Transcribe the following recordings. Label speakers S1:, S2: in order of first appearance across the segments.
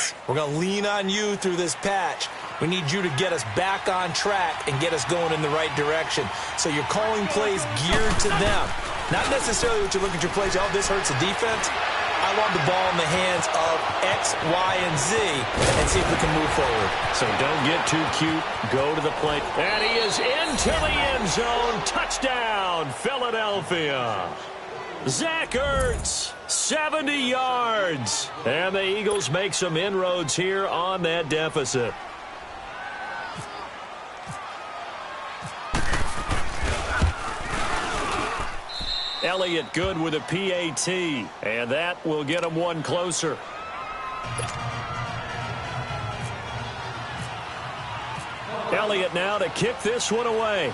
S1: defense. We're going to lean on you through this patch. We need you to get us back on track and get us going in the right direction. So you're calling plays geared to them. Not necessarily what you look at your plays, oh, this hurts the defense. I want the ball in the hands of X, Y, and Z and see if we can move forward.
S2: So don't get too cute. Go to the plate. And he is into the end zone. Touchdown, Philadelphia. Zach Ertz, 70 yards. And the Eagles make some inroads here on that deficit. Elliott good with a PAT, and that will get him one closer. Elliott now to kick this one away.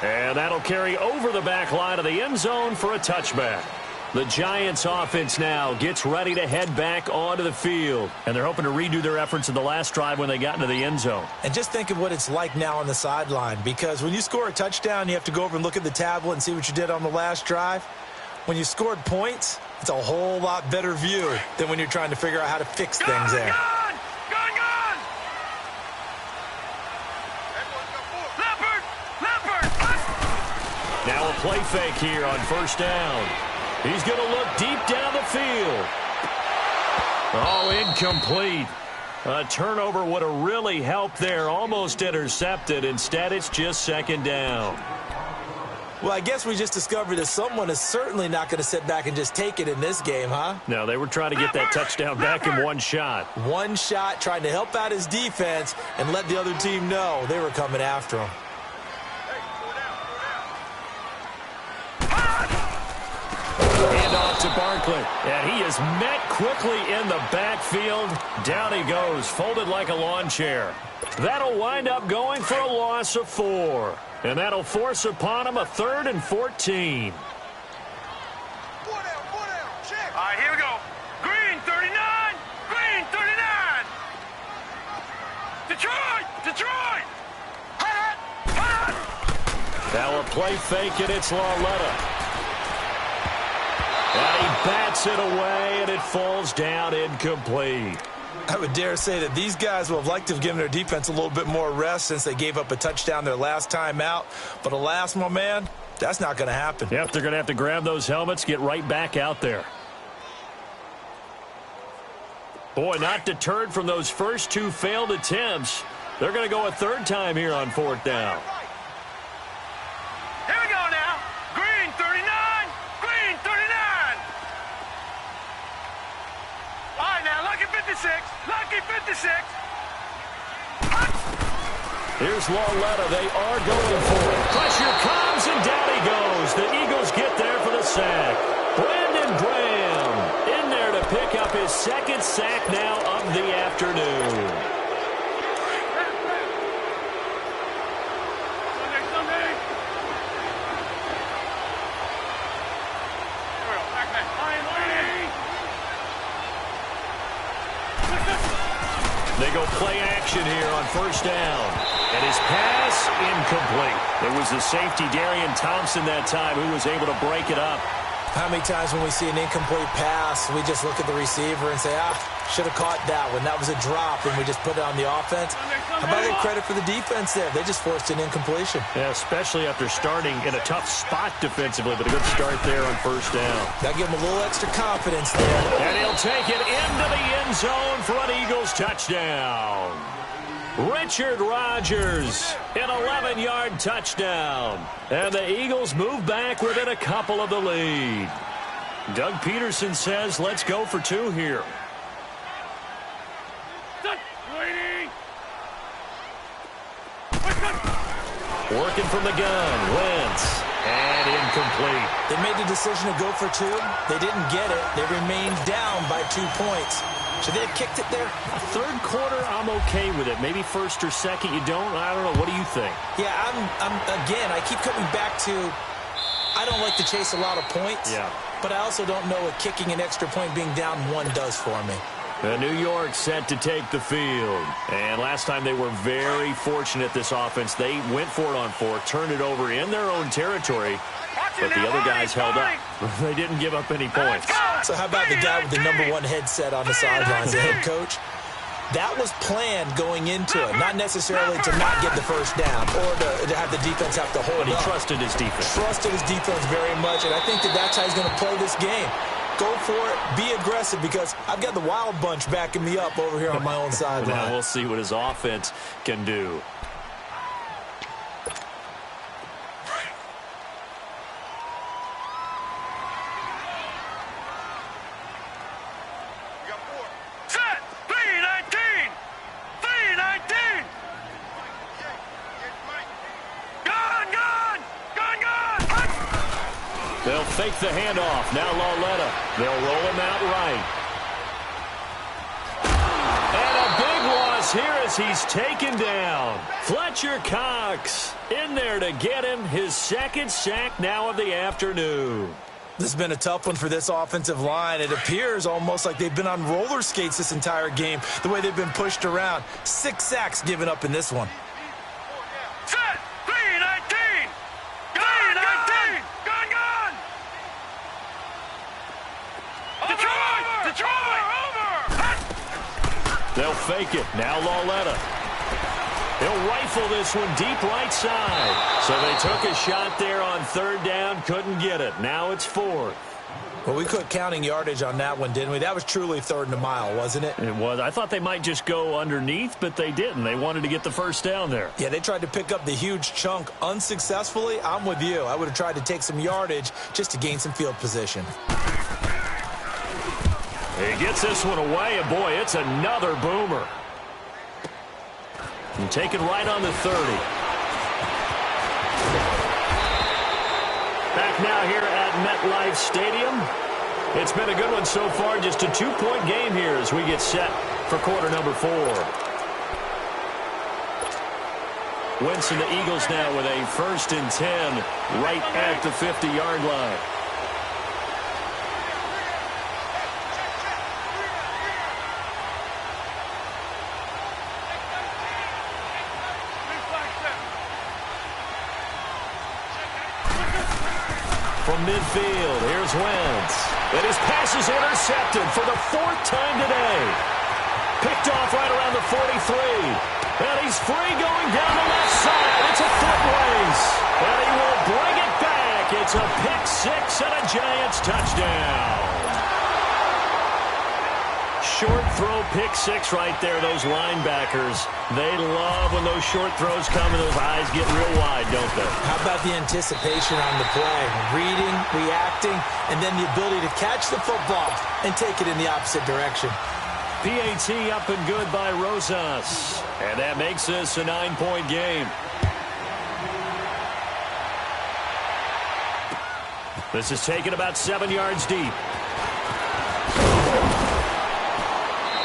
S2: And that'll carry over the back line of the end zone for a touchback. The Giants offense now gets ready to head back onto the field. And they're hoping to redo their efforts in the last drive when they got into the end zone.
S1: And just think of what it's like now on the sideline. Because when you score a touchdown, you have to go over and look at the tablet and see what you did on the last drive. When you scored points, it's a whole lot better view than when you're trying to figure out how to fix things there.
S2: Now a play fake here on first down. He's going to look deep down the field. Oh, incomplete. A turnover would have really helped there. Almost intercepted. Instead, it's just second down.
S1: Well, I guess we just discovered that someone is certainly not going to sit back and just take it in this game, huh?
S2: No, they were trying to get that touchdown back in one shot.
S1: One shot, trying to help out his defense and let the other team know they were coming after him.
S2: To Barkley, and he is met quickly in the backfield. Down he goes, folded like a lawn chair. That'll wind up going for a loss of 4, and that'll force upon him a 3rd and 14.
S3: All right, here we go. Green 39, green 39. Detroit.
S2: Now a play fake, and it's Lauletta. And he bats it away, and it falls down incomplete.
S1: I would dare say that these guys would have liked to have given their defense a little bit more rest since they gave up a touchdown their last time out. But alas, my man, that's not going to happen.
S2: Yep, they're going to have to grab those helmets, get right back out there. Boy, not deterred from those first 2 failed attempts. They're going to go a 3rd time here on 4th down.
S3: Here we go now. Green 39, green 39. All right, now, lucky 56, lucky 56.
S2: Here's Lauletta. They are going for it. Pressure comes, and down he goes. The Eagles get there for the sack. Brandon Graham in there to pick up his 2nd sack now of the afternoon. They go play action here on first down. And his pass, incomplete. It was the safety, Darian Thompson, that time, who was able to break it up.
S1: How many times when we see an incomplete pass, we just look at the receiver and say, should have caught that one. That was a drop, and we just put it on the offense. How about a credit for the defense there? They just forced an incompletion.
S2: Yeah, especially after starting in a tough spot defensively, but a good start there on first down.
S1: That'll give him a little extra confidence there.
S2: And he'll take it into the end zone for an Eagles touchdown. Richard Rodgers, an 11-yard touchdown. And the Eagles move back within a couple of the lead. Doug Peterson says, let's go for 2 here. Working from the gun, Wentz, and incomplete.
S1: They made the decision to go for 2. They didn't get it. They remained down by 2 points. Should they have kicked it there?
S2: Third quarter, I'm okay with it. Maybe first or second, you don't. I don't know. What do you think?
S1: Yeah, again, I keep coming back to I don't like to chase a lot of points.
S2: Yeah.
S1: But I also don't know what kicking an extra point being down 1 does for me.
S2: New York set to take the field. And last time they were very fortunate, this offense. They went for it on 4, turned it over in their own territory. but the other guys held up. They didn't give up any points.
S1: So how about the guy with the #1 headset on the sidelines, the head coach? That was planned going into it, not necessarily to not get the first down or to have the defense have to hold
S2: But he
S1: up.
S2: trusted his defense.
S1: Trusted his defense very much, and I think that's how he's going to play this game. Go for it, be aggressive, because I've got the wild bunch backing me up over here on my own sideline.
S2: Now we'll see what his offense can do.
S3: Set! 3-19! 3-19! Gone! Gone! Gone! Gone!
S2: They'll fake the handoff. Now Lauletta. They'll roll him out right. And a big loss here as he's taken down. Fletcher Cox in there to get him his second sack now of the afternoon.
S1: This has been a tough one for this offensive line. It appears almost like they've been on roller skates this entire game, the way they've been pushed around. 6 sacks given up in this one.
S3: Set! 3-19! 3-19! Gone! Gone! Detroit! Detroit! Over!
S2: They'll fake it. Now Lauletta. He'll rifle this one deep right side. So they took a shot there on 3rd down, couldn't get it. Now it's 4th.
S1: Well, we quit counting yardage on that one, didn't we? That was truly 3rd and a mile, wasn't it?
S2: It was. I thought they might just go underneath, but they didn't. They wanted to get the first down there.
S1: Yeah, they tried to pick up the huge chunk unsuccessfully. I'm with you. I would have tried to take some yardage just to gain some field position.
S2: He gets this one away, and boy, it's another boomer. And taken right on the 30. Back now here at MetLife Stadium. It's been a good one so far. Just a 2-point game here as we get set for quarter number 4. Wentz and the Eagles now with a 1st and 10 right at the 50-yard line. From midfield, here's Wentz. And his pass is intercepted for the 4th time today. Picked off right around the 43. And he's free going down the left side. It's a foot race. And he will bring it back. It's a pick-6 and a Giants touchdown. Short throw pick-6 right there. Those linebackers, they love when those short throws come and those eyes get real wide, don't they?
S1: How about the anticipation on the play? Reading, reacting, and then the ability to catch the football and take it in the opposite direction.
S2: PAT up and good by Rosas. And that makes this a 9-point game. This is taken about 7 yards deep.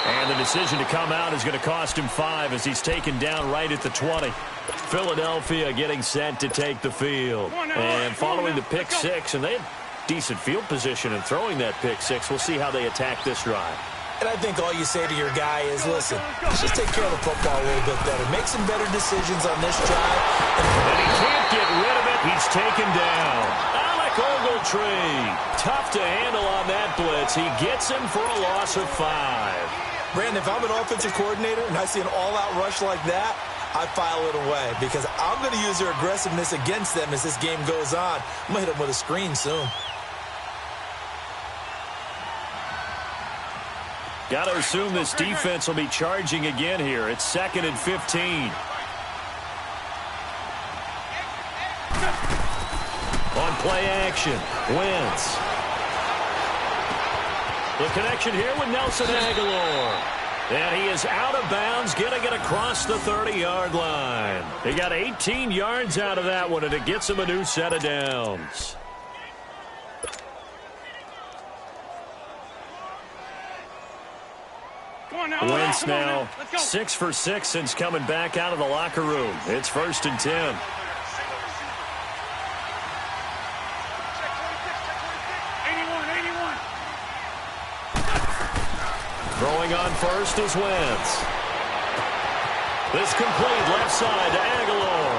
S2: And the decision to come out is going to cost him 5 as he's taken down right at the 20. Philadelphia getting set to take the field. And following the pick-6, and they had decent field position in throwing that pick-6. We'll see how they attack this drive.
S1: And I think all you say to your guy is, listen, let's just take care of the football a little bit better. Make some better decisions on this drive.
S2: And he can't get rid of it. He's taken down. Alec Ogletree. Tough to handle on that blitz. He gets him for a loss of 5.
S1: Brandon, if I'm an offensive coordinator and I see an all-out rush like that, I file it away because I'm going to use their aggressiveness against them as this game goes on. I'm going to hit them with a screen soon.
S2: Got to assume this defense will be charging again here. It's 2nd and 15. On play action, Wentz. The connection here with Nelson Aguilar. And he is out of bounds, getting it across the 30-yard line. He got 18 yards out of that one, and it gets him a new set of downs. Wentz now 6 for 6 since coming back out of the locker room. It's 1st and 10. Throwing on first is Wentz. This complete left side to Aguilar.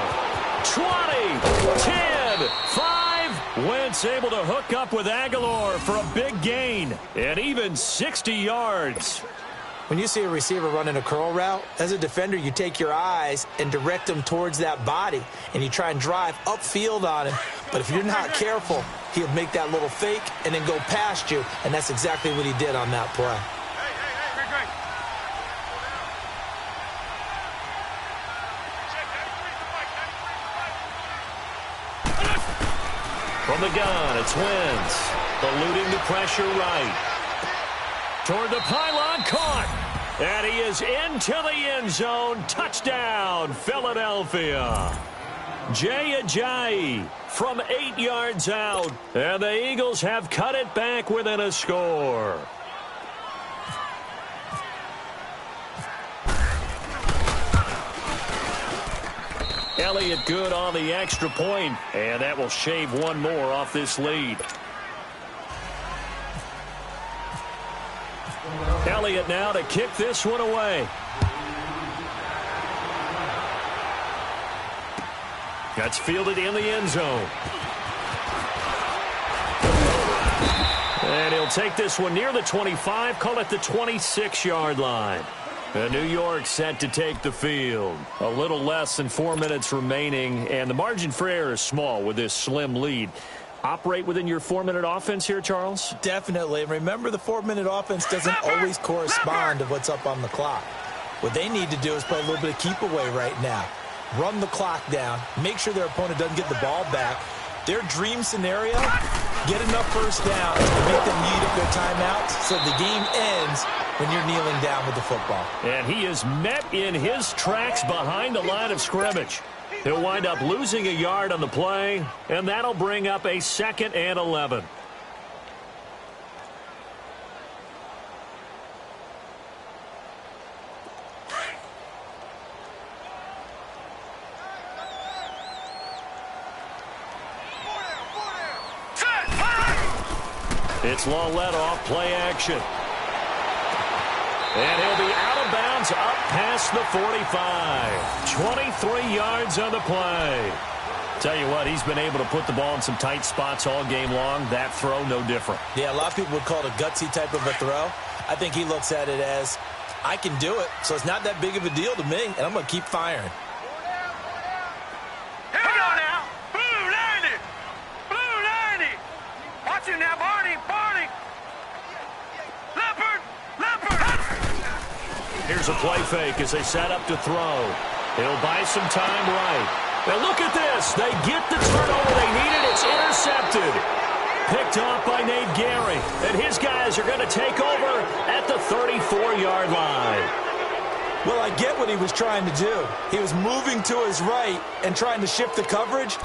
S2: 20, 10, 5, Wentz able to hook up with Aguilar for a big gain and even 60 yards.
S1: When you see a receiver running a curl route, as a defender, you take your eyes and direct them towards that body, and you try and drive upfield on him. But if you're not careful, he'll make that little fake and then go past you, and that's exactly what he did on that play.
S2: From the gun, it's Wentz. Eluding the pressure right. Toward the pylon, caught. And he is into the end zone. Touchdown, Philadelphia. Jay Ajayi from 8 yards out. And the Eagles have cut it back within a score. Elliott good on the extra point, and that will shave one more off this lead. Elliott now to kick this one away. That's fielded in the end zone. And he'll take this one near the 25, call it the 26-yard line. And New York set to take the field. A little less than 4 minutes remaining, and the margin for error is small with this slim lead. Operate within your 4-minute offense here, Charles?
S1: Definitely. And remember, the 4-minute offense doesn't always correspond to what's up on the clock. What they need to do is play a little bit of keep away right now. Run the clock down. Make sure their opponent doesn't get the ball back. Their dream scenario, get enough first downs to make them eat up their timeouts so the game ends when you're kneeling down with the football.
S2: And he is met in his tracks behind the line of scrimmage. He'll wind up losing a yard on the play, and that'll bring up a 2nd and 11. It's long let off, play action. And he'll be out of bounds up past the 45. 23 yards on the play. Tell you what, he's been able to put the ball in some tight spots all game long. That throw, no different.
S1: Yeah, a lot of people would call it a gutsy type of a throw. I think he looks at it as, I can do it, so it's not that big of a deal to me, and I'm going to keep firing.
S3: Here we go now. Blue 90. Blue 90. Watch him now, Barney. Barney. Leopard. Leopard.
S2: Here's a play fake as they set up to throw. He'll buy some time right. Now look at this. They get the turnover they needed. It's intercepted. Picked off by Nate Gary. And his guys are going to take over at the 34-yard line.
S1: Well, I get what he was trying to do. He was moving to his right and trying to shift the coverage,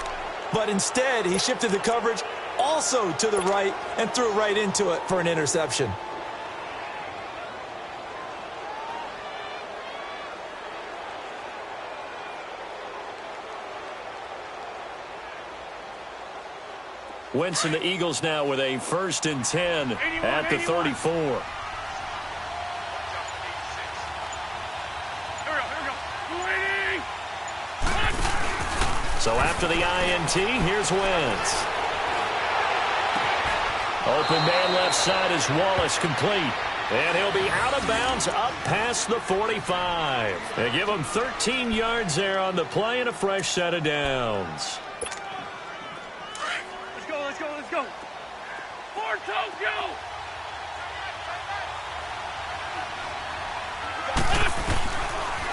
S1: but instead he shifted the coverage also to the right and threw right into it for an interception.
S2: Wentz and the Eagles now with a 1st and 10 at the 34.
S3: Here we go. Waiting.
S2: So after the INT, here's Wentz. Open man left side is Wallace complete. And he'll be out of bounds up past the 45. They give him 13 yards there on the play and a fresh set of downs.
S3: Let's go. For Tokyo.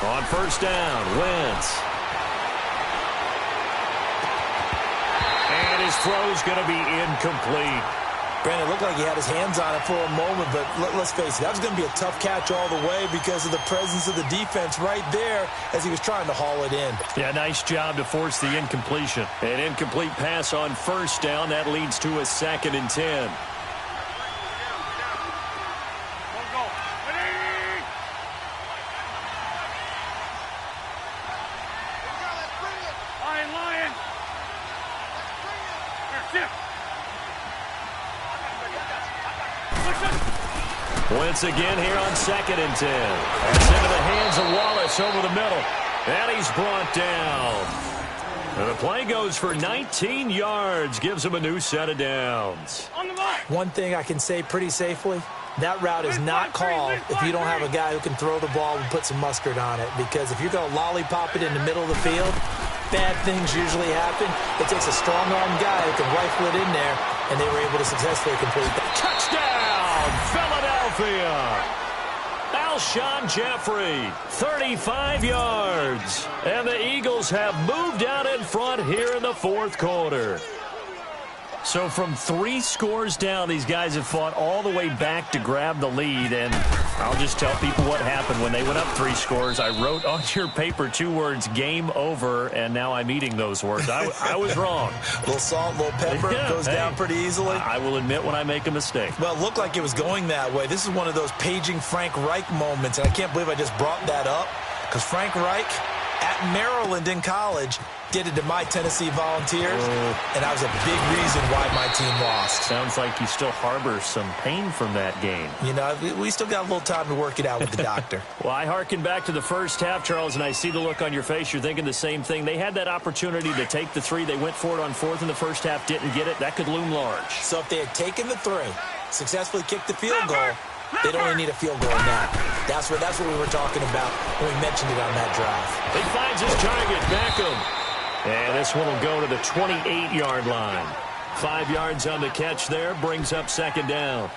S2: On 1st down, Wentz. And his throw's going to be incomplete.
S1: Brandon, it looked like he had his hands on it for a moment, but let's face it, that was going to be a tough catch all the way because of the presence of the defense right there as he was trying to haul it in.
S2: Yeah, nice job to force the incompletion. An incomplete pass on 1st down. That leads to a 2nd and 10.
S3: Go. Ready. Lion. Here,
S2: Wentz again here on 2nd and 10. That's into the hands of Wallace over the middle. And he's brought down. And the play goes for 19 yards, gives him a new set of downs.
S1: One thing I can say pretty safely, that route is not called if you don't have a guy who can throw the ball and put some mustard on it. Because if you're going to lollipop it in the middle of the field, bad things usually happen. It takes a strong-armed guy who can rifle it in there, and they were able to successfully complete that.
S2: Touchdown, Philadelphia! Alshon Jeffrey, 35 yards. And the Eagles have moved out in front here in the fourth quarter. So from 3 scores down, these guys have fought all the way back to grab the lead. And I'll just tell people what happened when they went up 3 scores. I wrote on your paper 2 words, game over, and now I'm eating those words. I was wrong.
S1: A little salt, a little pepper, goes down pretty easily.
S2: I will admit when I make a mistake.
S1: Well, it looked like it was going that way. This is one of those paging Frank Reich moments, and I can't believe I just brought that up because Frank Reich at Maryland in college did it to my Tennessee Volunteers, and that was a big reason why my team lost.
S2: Sounds like you still harbor some pain from that game.
S1: You know, we still got a little time to work it out with the doctor.
S2: Well, I hearken back to the first half, Charles, and I see the look on your face. You're thinking the same thing. They had that opportunity to take the 3. They went for it on 4th in the first half, didn't get it. That could loom large.
S1: So if they had taken the 3, successfully kicked the field goal, they'd only need a field goal now. That's what we were talking about when we mentioned it on that drive.
S2: He finds his target, Beckham. And this one will go to the 28-yard line. 5 yards on the catch there, brings up 2nd down.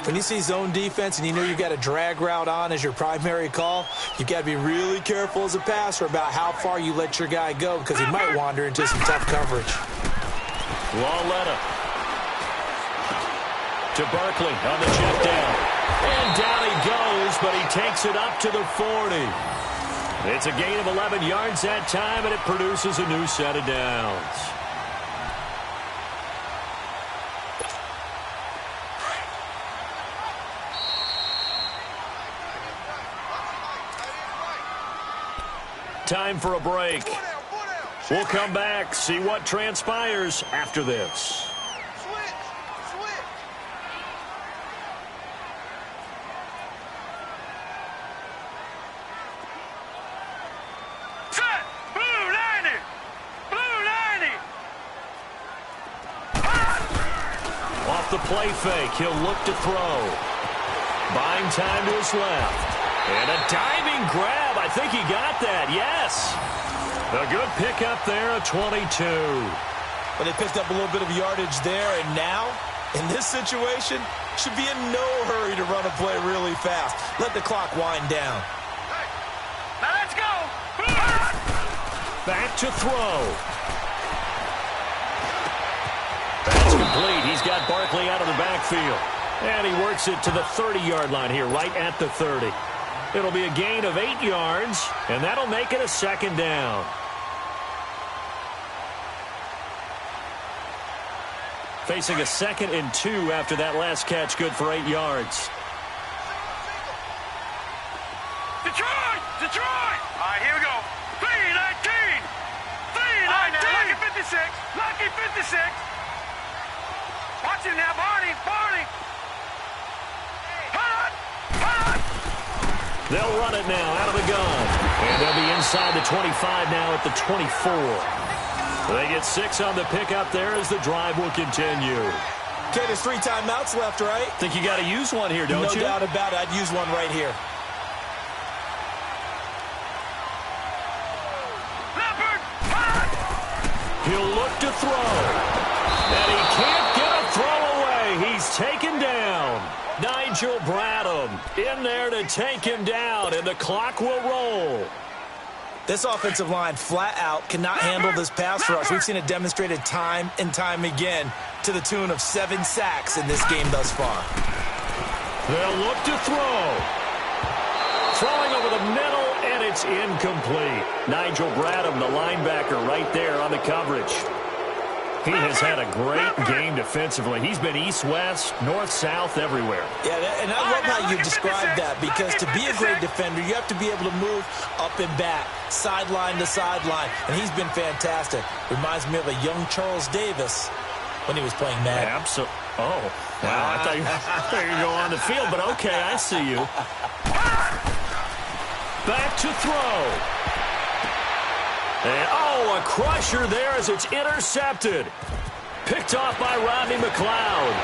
S1: When you see zone defense and you know you've got a drag route on as your primary call, you've got to be really careful as a passer about how far you let your guy go because he might wander into some tough coverage.
S2: Lawletta to Barkley on the check down. And down he goes, but he takes it up to the 40. It's a gain of 11 yards that time, and it produces a new set of downs. Time for a break. We'll come back, see what transpires after this. The play fake. He'll look to throw. Buying time to his left. And a diving grab. I think he got that. Yes. A good pickup there, a 22.
S1: But they picked up a little bit of yardage there, and now, in this situation, should be in no hurry to run a play really fast. Let the clock wind down.
S3: Now let's go.
S2: Back to throw. That's complete. He's got Barkley out of the backfield. And he works it to the 30-yard line here, right at the 30. It'll be a gain of 8 yards, and that'll make it a 2nd down. Facing a 2nd and 2 after that last catch, good for 8 yards.
S3: Detroit! Detroit! All right, here we go. 3-19! 3-19! Lucky 56! Lucky 56! Watch it now, Barney! Barney! Hold on!
S2: They'll run it now out of the gun. And they'll be inside the 25 now at the 24. They get 6 on the pickup there as the drive will continue.
S1: Okay, there's 3 timeouts left, right?
S2: Think you got to use one here, don't you?
S1: No doubt about it. I'd use one right here.
S3: Leopard!
S2: He'll look to throw. And he can't get a throw away. He's taken down. Nigel Bradham in there to take him down, and the clock will roll.
S1: This offensive line flat out cannot handle this pass rush. We've seen it demonstrated time and time again to the tune of 7 sacks in this game thus far.
S2: They'll look to throw. Throwing over the middle, and it's incomplete. Nigel Bradham, the linebacker, right there on the coverage. He has had a great game defensively. He's been east-west, north-south, everywhere.
S1: Yeah, and I love how you described that, because to be a great defender, you have to be able to move up and back, sideline to sideline, and he's been fantastic. Reminds me of a young Charles Davis when he was playing Madden.
S2: Absolutely. Oh, wow. I thought you were going to go on the field, but okay, I see you. Back to throw. And, oh, a crusher there as it's intercepted. Picked off by Rodney McLeod.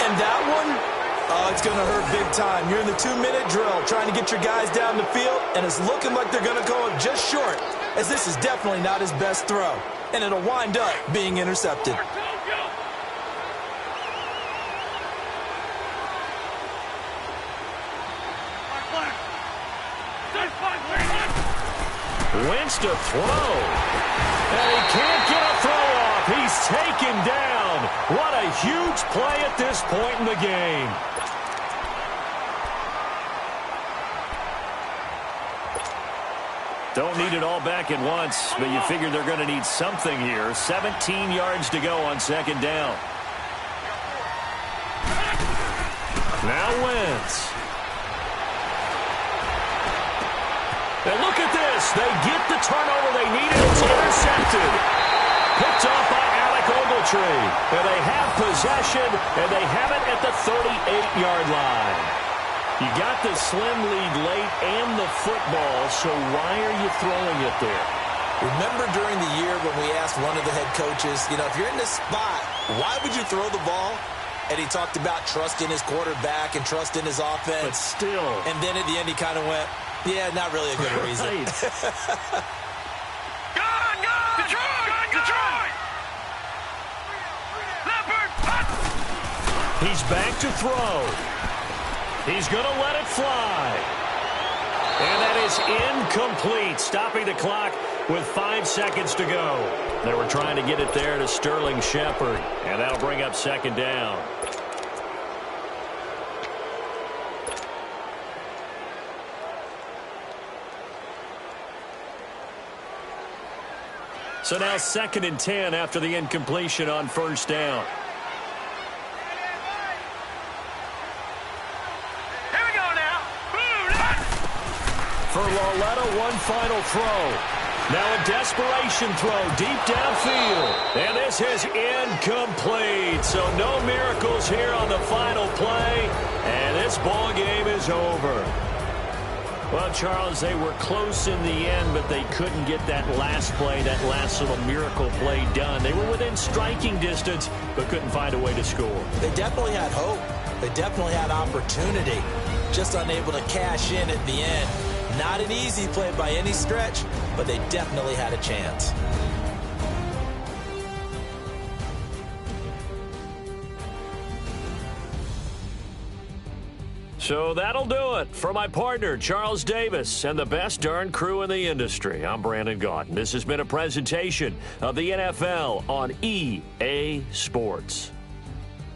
S1: And that one, oh, it's going to hurt big time. You're in the 2-minute drill trying to get your guys down the field, and it's looking like they're going to go just short, as this is definitely not his best throw. And it'll wind up being intercepted.
S2: Wentz to throw. And he can't get a throw off. He's taken down. What a huge play at this point in the game. Don't need it all back at once, but you figure they're going to need something here. 17 yards to go on second down. Now Wentz. And look at this. They get the turnover they needed. It's intercepted. Picked off by Alec Ogletree. And they have possession, and they have it at the 38-yard line. You got the slim lead late and the football, so why are you throwing it there?
S1: Remember during the year when we asked one of the head coaches, you know, if you're in this spot, why would you throw the ball? And he talked about trusting his quarterback and trusting his offense.
S2: But still.
S1: And then at the end he kind of went, yeah, not really a good reason.
S3: Gone! Detroit! Detroit! Leopard!
S2: He's back to throw. He's going to let it fly. And that is incomplete, stopping the clock with 5 seconds to go. They were trying to get it there to Sterling Shepard, and that'll bring up second down. So now 2nd and 10 after the incompletion on first down.
S3: Here we go now.
S2: For Lauletta, one final throw. Now a desperation throw deep downfield. And this is incomplete. So no miracles here on the final play. And this ball game is over. Well, Charles, they were close in the end, but they couldn't get that last play, that last little miracle play done. They were within striking distance, but couldn't find a way to score.
S1: They definitely had hope. They definitely had opportunity. Just unable to cash in at the end. Not an easy play by any stretch, but they definitely had a chance.
S2: So that'll do it for my partner, Charles Davis, and the best darn crew in the industry. I'm Brandon Gaudin. This has been a presentation of the NFL on EA Sports.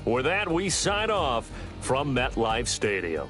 S2: With that, we sign off from MetLife Stadium.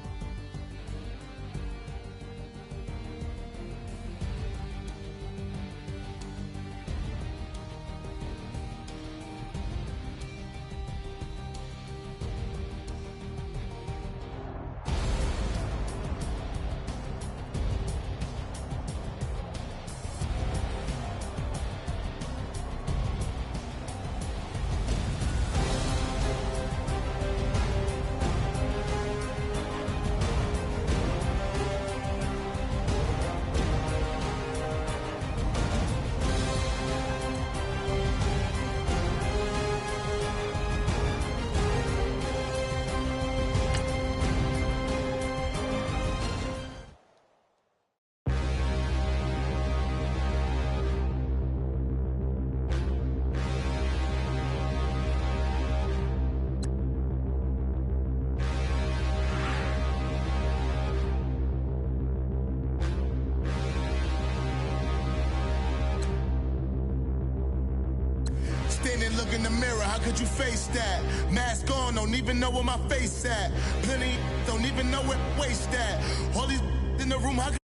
S4: Look in the mirror, how could you face that? Mask on, don't even know where my face at. Plenty don't even know where waist at. All these in the room, how could